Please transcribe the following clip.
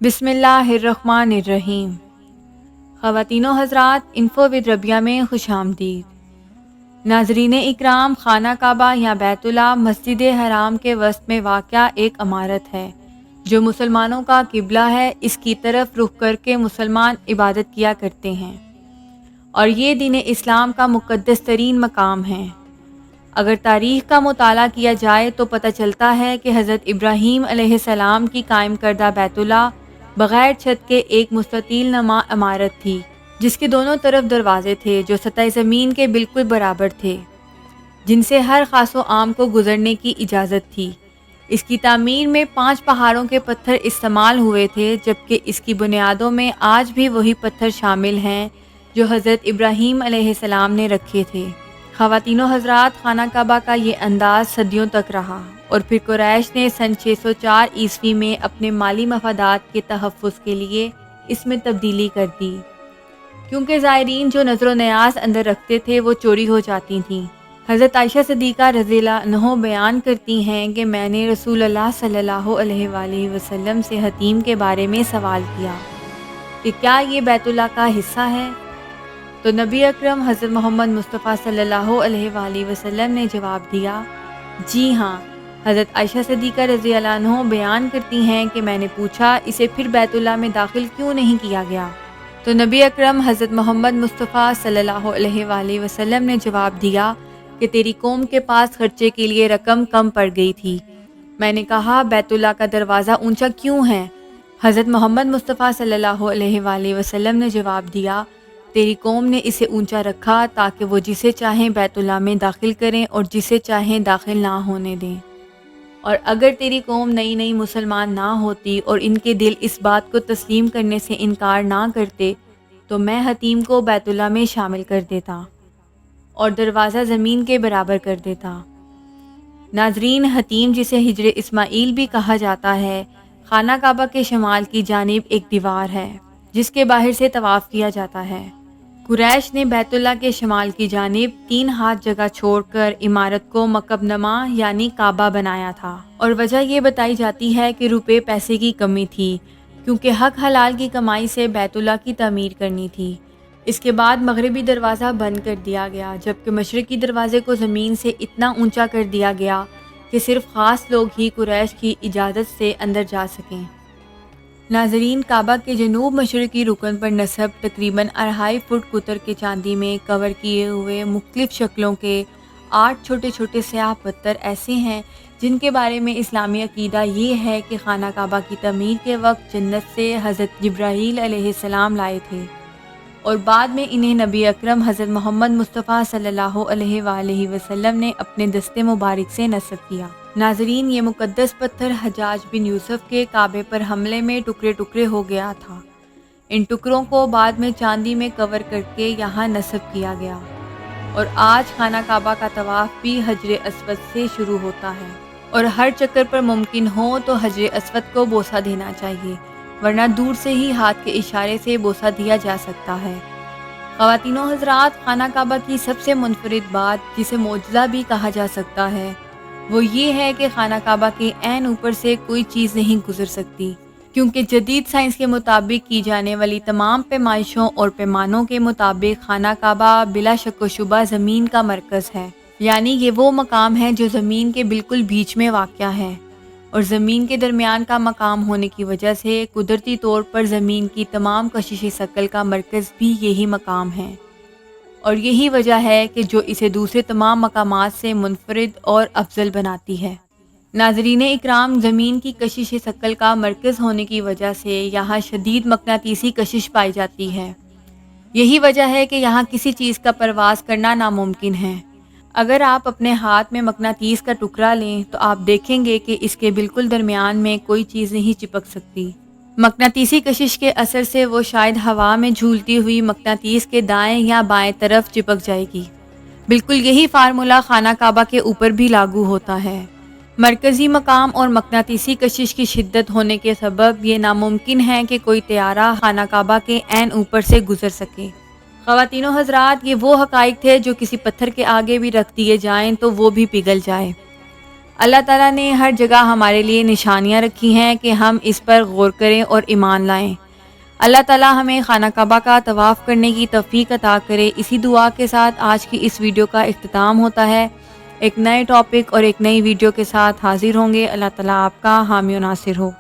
بسم اللہ الرحمن الرحیم۔ خواتین و حضرات، انفو ود ربیہ میں خوش آمدید۔ ناظرین اکرام، خانہ کعبہ یا بیت اللہ مسجد حرام کے وسط میں واقع ایک عمارت ہے جو مسلمانوں کا قبلہ ہے۔ اس کی طرف رخ کر کے مسلمان عبادت کیا کرتے ہیں اور یہ دین اسلام کا مقدس ترین مقام ہے۔ اگر تاریخ کا مطالعہ کیا جائے تو پتہ چلتا ہے کہ حضرت ابراہیم علیہ السلام کی قائم کردہ بیت اللہ بغیر چھت کے ایک مستطیل نما عمارت تھی جس کے دونوں طرف دروازے تھے جو سطح زمین کے بالکل برابر تھے، جن سے ہر خاص و عام کو گزرنے کی اجازت تھی۔ اس کی تعمیر میں 5 پہاڑوں کے پتھر استعمال ہوئے تھے، جبکہ اس کی بنیادوں میں آج بھی وہی پتھر شامل ہیں جو حضرت ابراہیم علیہ السلام نے رکھے تھے۔ خواتین و حضرات، خانہ کعبہ کا یہ انداز صدیوں تک رہا اور پھر قریش نے سن 604 عیسوی میں اپنے مالی مفادات کے تحفظ کے لیے اس میں تبدیلی کر دی، کیونکہ زائرین جو نظر و نیاز اندر رکھتے تھے وہ چوری ہو جاتی تھیں۔ حضرت عائشہ صدیقہ رضی اللہ عنہ بیان کرتی ہیں کہ میں نے رسول اللہ صلی اللہ علیہ وآلہ وسلم سے حتیم کے بارے میں سوال کیا کہ کیا یہ بیت اللہ کا حصہ ہے؟ تو نبی اکرم حضرت محمد مصطفیٰ صلی اللہ علیہ وآلہ وسلم نے جواب دیا، جی ہاں۔ حضرت عائشہ صدیقہ رضی اللہ عنہ بیان کرتی ہیں کہ میں نے پوچھا، اسے پھر بیت اللہ میں داخل کیوں نہیں کیا گیا؟ تو نبی اکرم حضرت محمد مصطفیٰ صلی اللہ علیہ وآلہ وسلم نے جواب دیا کہ تیری قوم کے پاس خرچے کے لیے رقم کم پڑ گئی تھی۔ میں نے کہا، بیت اللہ کا دروازہ اونچا کیوں ہے؟ حضرت محمد مصطفیٰ صلی اللہ علیہ وآلہ وسلم نے جواب دیا، تیری قوم نے اسے اونچا رکھا تاکہ وہ جسے چاہیں بیت اللہ میں داخل کریں اور جسے چاہیں داخل نہ ہونے دیں، اور اگر تیری قوم نئی مسلمان نہ ہوتی اور ان کے دل اس بات کو تسلیم کرنے سے انکار نہ کرتے تو میں حتیم کو بیت اللہ میں شامل کر دیتا اور دروازہ زمین کے برابر کر دیتا۔ ناظرین، حتیم جسے حجر اسماعیل بھی کہا جاتا ہے، خانہ کعبہ کے شمال کی جانب ایک دیوار ہے جس کے باہر سے طواف کیا جاتا ہے۔ قریش نے بیت اللہ کے شمال کی جانب 3 ہاتھ جگہ چھوڑ کر عمارت کو مکعب نما یعنی کعبہ بنایا تھا، اور وجہ یہ بتائی جاتی ہے کہ روپے پیسے کی کمی تھی، کیونکہ حق حلال کی کمائی سے بیت اللہ کی تعمیر کرنی تھی۔ اس کے بعد مغربی دروازہ بند کر دیا گیا، جبکہ مشرقی دروازے کو زمین سے اتنا اونچا کر دیا گیا کہ صرف خاص لوگ ہی قریش کی اجازت سے اندر جا سکیں۔ ناظرین، کعبہ کے جنوب مشرقی رکن پر نصب تقریباً 2.5 فٹ قطر کے چاندی میں کور کیے ہوئے مختلف شکلوں کے 8 چھوٹے سیاہ پتھر ایسے ہیں جن کے بارے میں اسلامی عقیدہ یہ ہے کہ خانہ کعبہ کی تعمیر کے وقت جنت سے حضرت جبرائیل علیہ السلام لائے تھے اور بعد میں انہیں نبی اکرم حضرت محمد مصطفیٰ صلی اللہ علیہ وآلہ وسلم نے اپنے دستے مبارک سے نصب کیا۔ ناظرین، یہ مقدس پتھر حجاج بن یوسف کے کعبے پر حملے میں ٹکڑے ہو گیا تھا۔ ان ٹکڑوں کو بعد میں چاندی میں کور کر کے یہاں نصب کیا گیا، اور آج خانہ کعبہ کا طواف بھی حجر اسود سے شروع ہوتا ہے، اور ہر چکر پر ممکن ہو تو حجر اسود کو بوسہ دینا چاہیے، ورنہ دور سے ہی ہاتھ کے اشارے سے بوسہ دیا جا سکتا ہے۔ خواتین و حضرات، خانہ کعبہ کی سب سے منفرد بات، جسے معجزہ بھی کہا جا سکتا ہے، وہ یہ ہے کہ خانہ کعبہ کے عین اوپر سے کوئی چیز نہیں گزر سکتی، کیونکہ جدید سائنس کے مطابق کی جانے والی تمام پیمائشوں اور پیمانوں کے مطابق خانہ کعبہ بلا شک و شبہ زمین کا مرکز ہے، یعنی یہ وہ مقام ہے جو زمین کے بالکل بیچ میں واقع ہے، اور زمین کے درمیان کا مقام ہونے کی وجہ سے قدرتی طور پر زمین کی تمام کشش ثقل کا مرکز بھی یہی مقام ہے، اور یہی وجہ ہے کہ جو اسے دوسرے تمام مقامات سے منفرد اور افضل بناتی ہے۔ ناظرین اکرام، زمین کی کشش ثقل کا مرکز ہونے کی وجہ سے یہاں شدید مقناطیسی کشش پائی جاتی ہے۔ یہی وجہ ہے کہ یہاں کسی چیز کا پرواز کرنا ناممکن ہے۔ اگر آپ اپنے ہاتھ میں مقناطیس کا ٹکڑا لیں تو آپ دیکھیں گے کہ اس کے بالکل درمیان میں کوئی چیز نہیں چپک سکتی۔ مقناطیسی کشش کے اثر سے وہ شاید ہوا میں جھولتی ہوئی مقناطیس کے دائیں یا بائیں طرف چپک جائے گی۔ بالکل یہی فارمولا خانہ کعبہ کے اوپر بھی لاگو ہوتا ہے۔ مرکزی مقام اور مقناطیسی کشش کی شدت ہونے کے سبب یہ ناممکن ہے کہ کوئی طیارہ خانہ کعبہ کے عین اوپر سے گزر سکے۔ خواتین و حضرات، یہ وہ حقائق تھے جو کسی پتھر کے آگے بھی رکھ دیے جائیں تو وہ بھی پگھل جائے۔ اللہ تعالیٰ نے ہر جگہ ہمارے لیے نشانیاں رکھی ہیں کہ ہم اس پر غور کریں اور ایمان لائیں۔ اللہ تعالیٰ ہمیں خانہ کعبہ کا طواف کرنے کی توفیق عطا کرے۔ اسی دعا کے ساتھ آج کی اس ویڈیو کا اختتام ہوتا ہے۔ ایک نئے ٹاپک اور ایک نئی ویڈیو کے ساتھ حاضر ہوں گے۔ اللہ تعالیٰ آپ کا حامی و ناصر ہو۔